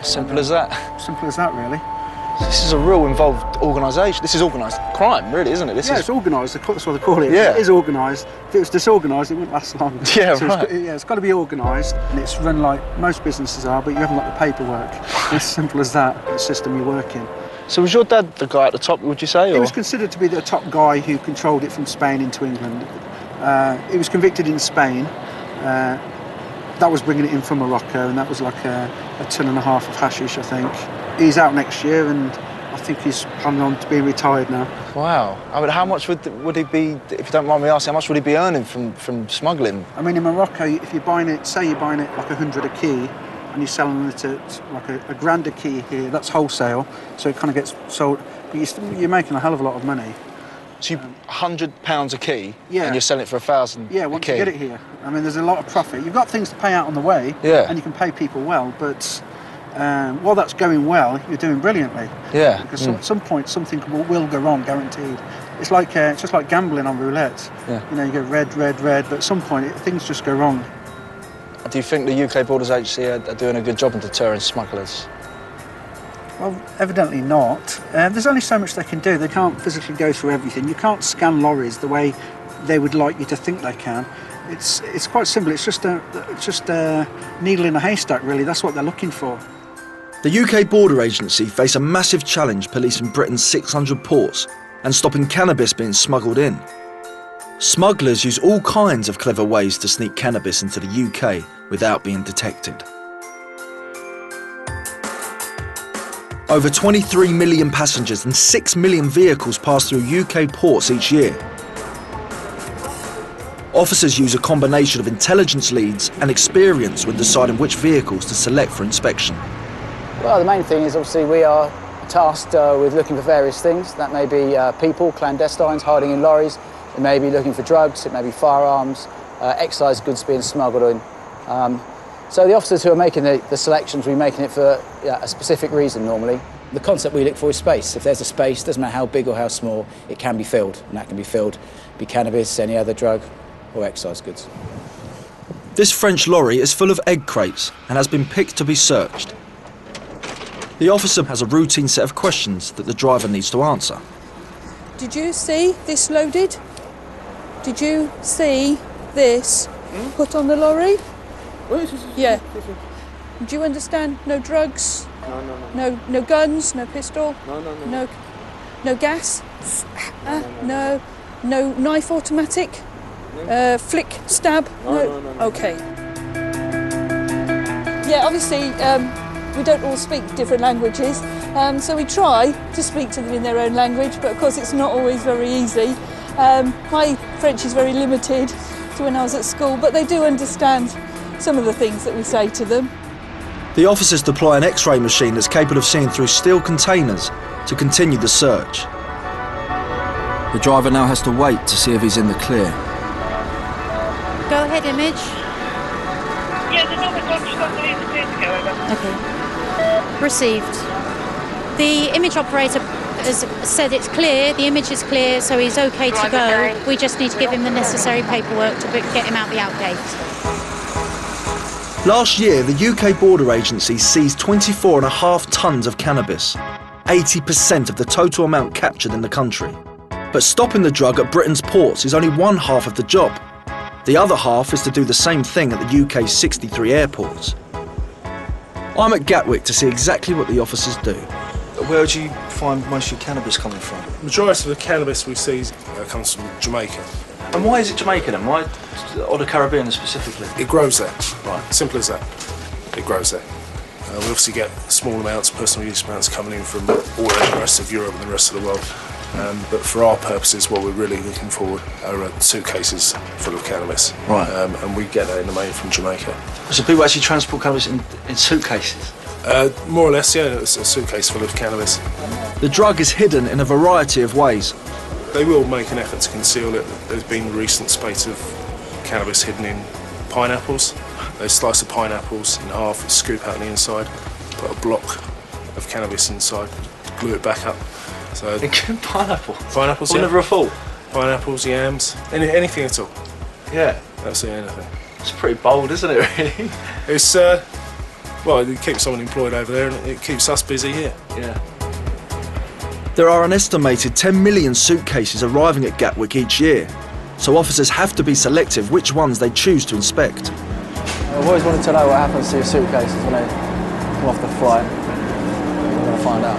Simple as that. Simple as that, really. This is a real involved organisation. This is organised crime, really, isn't it? It's organised. That's what they call it. Yeah. It is organised. If it was disorganised, it wouldn't last long. Yeah, so right. It's got to be organised, and it's run like most businesses are, but you haven't got the paperwork. It's simple as that, the system you work in. So was your dad the guy at the top, would you say? Or? He was considered to be the top guy who controlled it from Spain into England. He was convicted in Spain. That was bringing it in from Morocco, and that was like a 1.5 tons of hashish, I think. He's out next year, and I think he's planning on being retired now. Wow. I mean, how much would he be, if you don't mind me asking, how much would he be earning from smuggling? I mean, in Morocco, if you're buying it, say you're buying it like 100 a key, and you're selling it at like a grand a key here, that's wholesale, so it kind of gets sold, but you're making a hell of a lot of money. So £100 a key, yeah. And you're selling it for $1,000 Yeah, a once key. you get it here. I mean, there's a lot of profit. You've got things to pay out on the way, yeah. And you can pay people well, but while that's going well, you're doing brilliantly. Yeah. Because at some point, something will go wrong, guaranteed. It's like it's just like gambling on roulette. Yeah. You know, you go red, red, red, but at some point, things just go wrong. Do you think the UK Borders Agency are doing a good job in deterring smugglers? Well, evidently not. There's only so much they can do. They can't physically go through everything. You can't scan lorries the way they would like you to think they can. It's quite simple. It's just a needle in a haystack, really. That's what they're looking for. The UK Border Agency face a massive challenge policing Britain's 600 ports and stopping cannabis being smuggled in. Smugglers use all kinds of clever ways to sneak cannabis into the UK without being detected. Over 23 million passengers and 6 million vehicles pass through UK ports each year. Officers use a combination of intelligence leads and experience when deciding which vehicles to select for inspection. Well, the main thing is obviously we are tasked with looking for various things. That may be people, clandestines hiding in lorries. It may be looking for drugs, it may be firearms, excise goods being smuggled in. So the officers who are making the selections, we're making it for a specific reason normally. The concept we look for is space. If there's a space, doesn't matter how big or how small, it can be filled. And that can be filled, be cannabis, any other drug, or excise goods. This French lorry is full of egg crates and has been picked to be searched. The officer has a routine set of questions that the driver needs to answer. Did you see this loaded? Did you see this put on the lorry? Yeah. Do you understand? No drugs? No guns? No pistol? No gas? No knife automatic? Flick, stab? No. Okay. Yeah, obviously we don't all speak different languages, so we try to speak to them in their own language, but of course it's not always very easy. My French is very limited to when I was at school, but they do understand some of the things that we say to them. The officers deploy an X-ray machine that's capable of seeing through steel containers to continue the search. The driver now has to wait to see if he's in the clear. Go ahead, Image. Yeah, the number is clear to go over. Okay. Received. The image operator has said it's clear, the image is clear, so he's okay to go. We just need to give him the necessary paperwork to get him out the outgate. Last year, the UK Border Agency seized 24.5 tonnes of cannabis, 80% of the total amount captured in the country. But stopping the drug at Britain's ports is only one half of the job. The other half is to do the same thing at the UK's 63 airports. I'm at Gatwick to see exactly what the officers do. Where do you find most of your cannabis coming from? The majority of the cannabis we seize comes from Jamaica. And why is it Jamaica then? Why, or the Caribbean specifically? It grows there. Right. Simple as that. It grows there. We obviously get small amounts, personal use amounts coming in from all over the rest of Europe and the rest of the world. But for our purposes, what we're really looking for are suitcases full of cannabis. Right. And we get that in the main from Jamaica. So people actually transport cannabis in suitcases? More or less, yeah. It's a suitcase full of cannabis. The drug is hidden in a variety of ways. They will make an effort to conceal it. There's been recent spate of cannabis hidden in pineapples. They slice the pineapples in half, scoop out the inside, put a block of cannabis inside, glue it back up. So pineapple? Pineapples, yeah. Never a fault? Pineapples, yams, anything at all. Yeah. Absolutely anything. It's pretty bold, isn't it, really? It's Well, it keeps someone employed over there and it keeps us busy here. Yeah. There are an estimated 10 million suitcases arriving at Gatwick each year, so officers have to be selective which ones they choose to inspect. I've always wanted to know what happens to your suitcases when they come off the flight. I'm going to find out.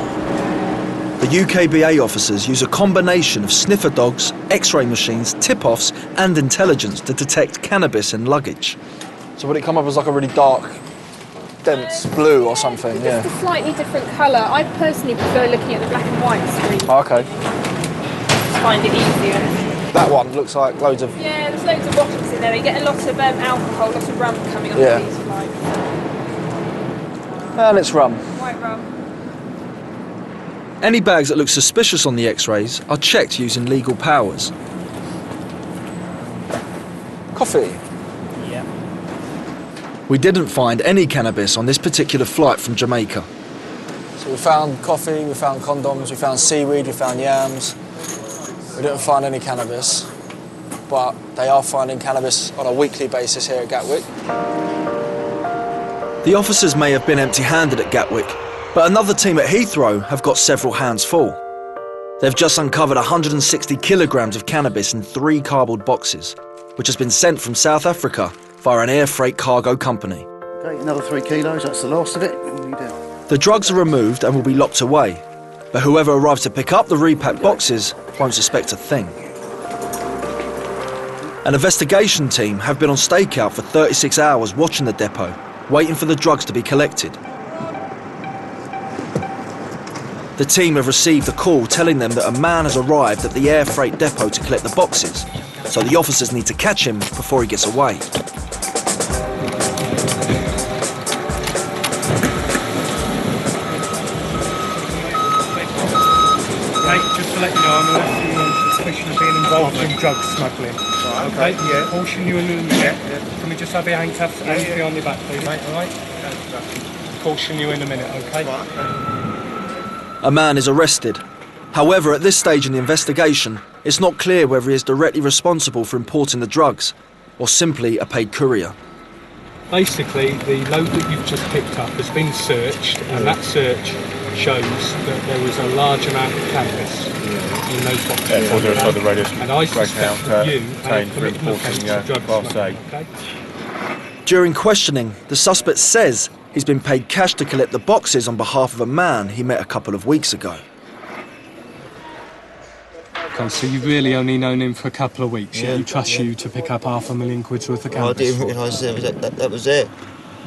The UKBA officers use a combination of sniffer dogs, X-ray machines, tip-offs and intelligence to detect cannabis in luggage. So would it come up as like a really dark, dense blue or something? Just a slightly different colour. I personally prefer looking at the black and white screen. Oh, okay. Just find it easier. That one looks like loads of... Yeah, there's loads of bottles in there. You get a lot of alcohol, lots of rum coming off these flights. And it's rum. White rum. Any bags that look suspicious on the X-rays are checked using legal powers. Coffee. Yeah. We didn't find any cannabis on this particular flight from Jamaica. So we found coffee, we found condoms, we found seaweed, we found yams. We didn't find any cannabis, but they are finding cannabis on a weekly basis here at Gatwick. The officers may have been empty-handed at Gatwick, but another team at Heathrow have got several hands full. They've just uncovered 160 kilograms of cannabis in 3 cardboard boxes, which has been sent from South Africa via an air freight cargo company. Okay, another 3 kilos, that's the last of it. The drugs are removed and will be locked away, but whoever arrives to pick up the repacked boxes won't suspect a thing. An investigation team have been on stakeout for 36 hours watching the depot, waiting for the drugs to be collected. The team have received a call telling them that a man has arrived at the air freight depot to collect the boxes, so the officers need to catch him before he gets away. Just to let you know, I'm arresting on suspicion of being involved in drug smuggling. Right, okay, yeah. Caution you in a minute. Yeah. Can we just have your handcuffs and behind your back, please? All right? Caution you in a minute, okay? Right. A man is arrested. However, at this stage in the investigation, it's not clear whether he is directly responsible for importing the drugs or simply a paid courier. Basically, the load that you've just picked up has been searched, and that search shows that there was a large amount of cannabis in those boxes. And I suspect that you have committed an offence of drug smuggling. Okay? During questioning, the suspect says he's been paid cash to collect the boxes on behalf of a man he met a couple of weeks ago. Okay, so you've really only known him for a couple of weeks, yet he trusts you to pick up £500,000 worth of cannabis? I didn't realise that was there.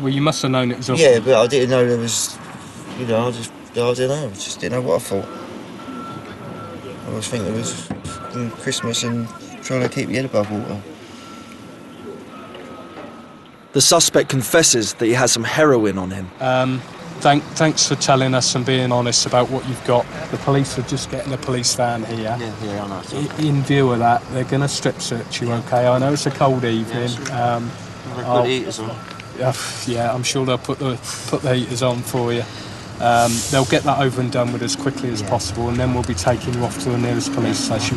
Well, you must have known it was off. Yeah, but I didn't know there was, you know, I don't know, just didn't know what I thought. I was thinking it was Christmas and trying to keep your head above water. The suspect confesses that he has some heroin on him. Thanks for telling us and being honest about what you've got. The police are just getting a police van here. Yeah, I know. In view of that, they're going to strip search you, okay? I know it's a cold evening. Put the heaters on. Yeah, I'm sure they'll put the heaters on for you. They'll get that over and done with as quickly as possible, and then we'll be taking you off to the nearest police station.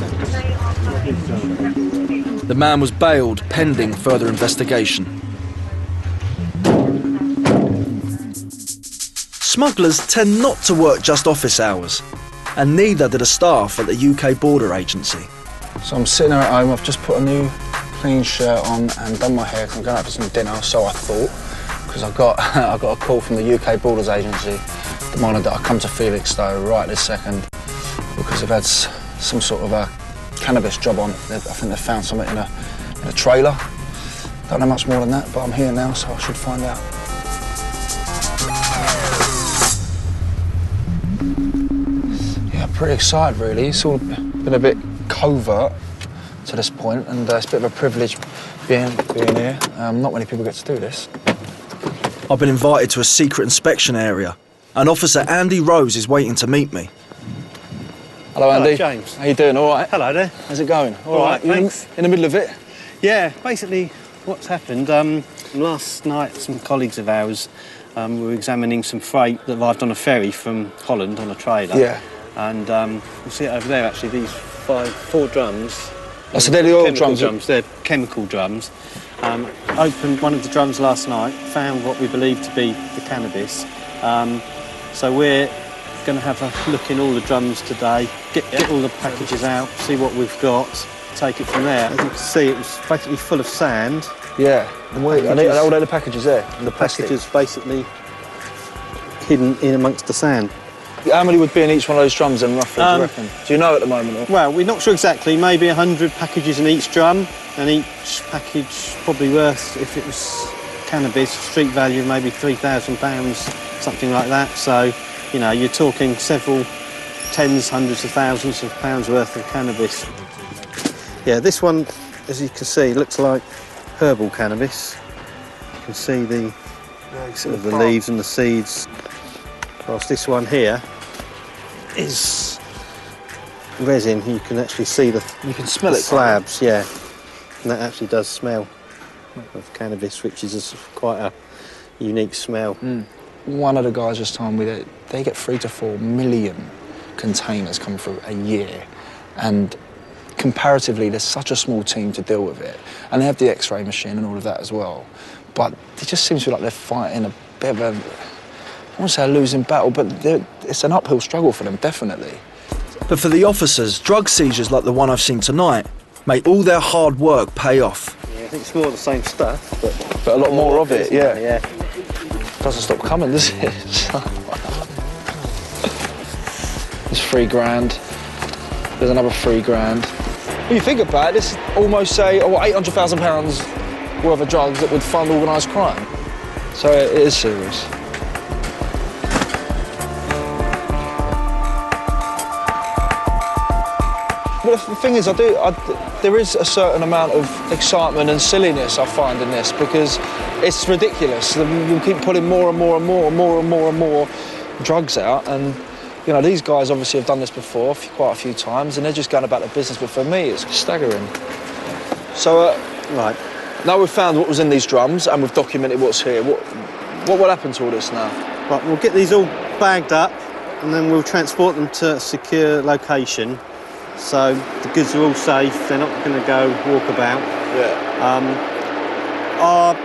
The man was bailed pending further investigation. Smugglers tend not to work just office hours, and neither do the staff at the UK Border Agency. So I'm sitting here at home, I've just put a new clean shirt on and done my hair because I'm going out for some dinner, so I thought, because I got a call from the UK Borders Agency demanding that I come to Felixstowe right this second because they've had some sort of a cannabis job on. I think they found something in a trailer. Don't know much more than that, but I'm here now, so I should find out. Yeah, pretty excited really. It's all been a bit covert to this point, and it's a bit of a privilege being here. Not many people get to do this. I've been invited to a secret inspection area, and Officer Andy Rose is waiting to meet me. Hello, Andy. Hello, James. How you doing? All right? Hello there. How's it going? All right, thanks. In the middle of it? Yeah, basically what's happened, last night some colleagues of ours were examining some freight that arrived on a ferry from Holland on a trailer. Yeah. And you see it over there actually, these 4 drums. Oh, so they're the oil drums? They're chemical drums. Opened one of the drums last night, found what we believe to be the cannabis. So we're going to have a look in all the drums today, get all the packages out, see what we've got, take it from there. As you can see, it was basically full of sand. Yeah, and all the packages there, and the packages basically hidden in amongst the sand. How many would be in each one of those drums then, roughly, do you reckon? Do you know at the moment? Or? Well, we're not sure exactly, maybe 100 packages in each drum, and each package probably worth, if it was cannabis, street value of maybe £3,000, something like that. So, you know, you're talking several tens, hundreds of thousands of pounds worth of cannabis. Yeah, this one, as you can see, looks like herbal cannabis. You can see the sort of the leaves and the seeds. Whilst this one here is resin, you can actually see the smell it, slabs, yeah. And that actually does smell of cannabis, which is quite a unique smell. One of the guys just told me that they get 3 to 4 million containers come through a year, and comparatively there's such a small team to deal with it, and they have the X-ray machine and all of that as well, but it just seems to be like they're fighting a bit of a, I won't say a losing battle, but it's an uphill struggle for them, definitely. But for the officers, drug seizures like the one I've seen tonight make all their hard work pay off. Yeah, I think it's more the same stuff, but a lot more of it, yeah. Yeah. Doesn't stop coming, does it? There's £3,000. There's another £3,000. When you think about it, this is almost, say, £800,000 worth of drugs that would fund organised crime. So it is serious. But the thing is, there is a certain amount of excitement and silliness I find in this, because it's ridiculous. You keep putting more and more and more and more and more and more drugs out, and you know, these guys obviously have done this before quite a few times, and they're just going about their business. But for me, it's staggering. So, right, now we've found what was in these drums and we've documented what's here. What will happen to all this now? Right, we'll get these all bagged up, and then we'll transport them to a secure location. So the goods are all safe, they're not going to go walkabout. Yeah. Our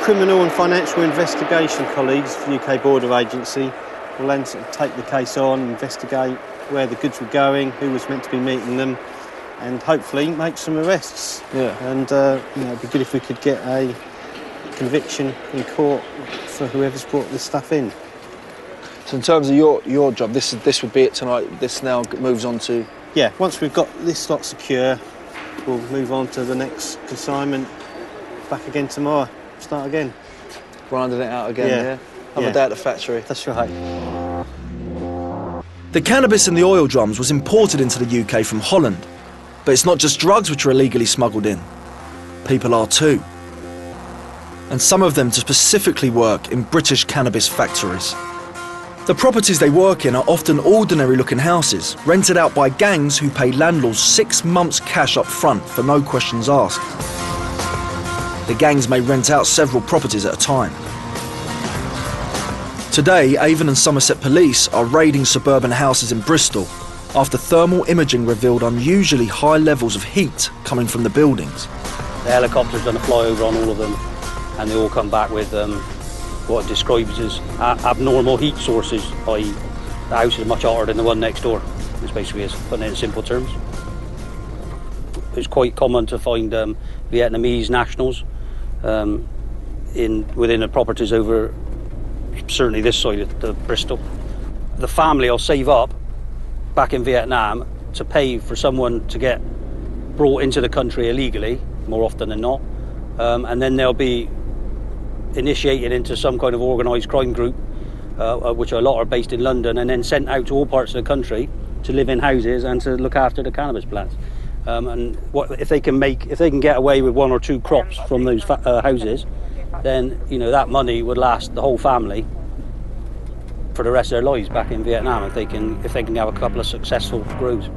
criminal and financial investigation colleagues, the UK Border Agency, will then sort of take the case on, investigate where the goods were going, who was meant to be meeting them, and hopefully make some arrests. Yeah. And you know, it'd be good if we could get a conviction in court for whoever's brought this stuff in. So in terms of your job, this would be it tonight. This now moves on to. Yeah, once we've got this lot secure, we'll move on to the next consignment. Back again tomorrow, start again. Grinding it out again, yeah? Have a day at the factory. That's right. The cannabis in the oil drums was imported into the UK from Holland. But it's not just drugs which are illegally smuggled in. People are too. And some of them to specifically work in British cannabis factories. The properties they work in are often ordinary-looking houses, rented out by gangs who pay landlords 6 months cash up front for no questions asked. The gangs may rent out several properties at a time. Today, Avon and Somerset police are raiding suburban houses in Bristol after thermal imaging revealed unusually high levels of heat coming from the buildings. The helicopter's done a flyover on all of them, and they all come back with what it describes as abnormal heat sources, i.e. the house is much hotter than the one next door. It's basically, putting it in simple terms. It's quite common to find Vietnamese nationals within the properties over, certainly this side of the Bristol. The family will save up back in Vietnam to pay for someone to get brought into the country illegally, more often than not, and then they'll be initiated into some kind of organised crime group, which a lot are based in London, and then sent out to all parts of the country to live in houses and to look after the cannabis plants. And if they can get away with 1 or 2 crops from those houses, then you know that money would last the whole family for the rest of their lives back in Vietnam if they can have a couple of successful grows.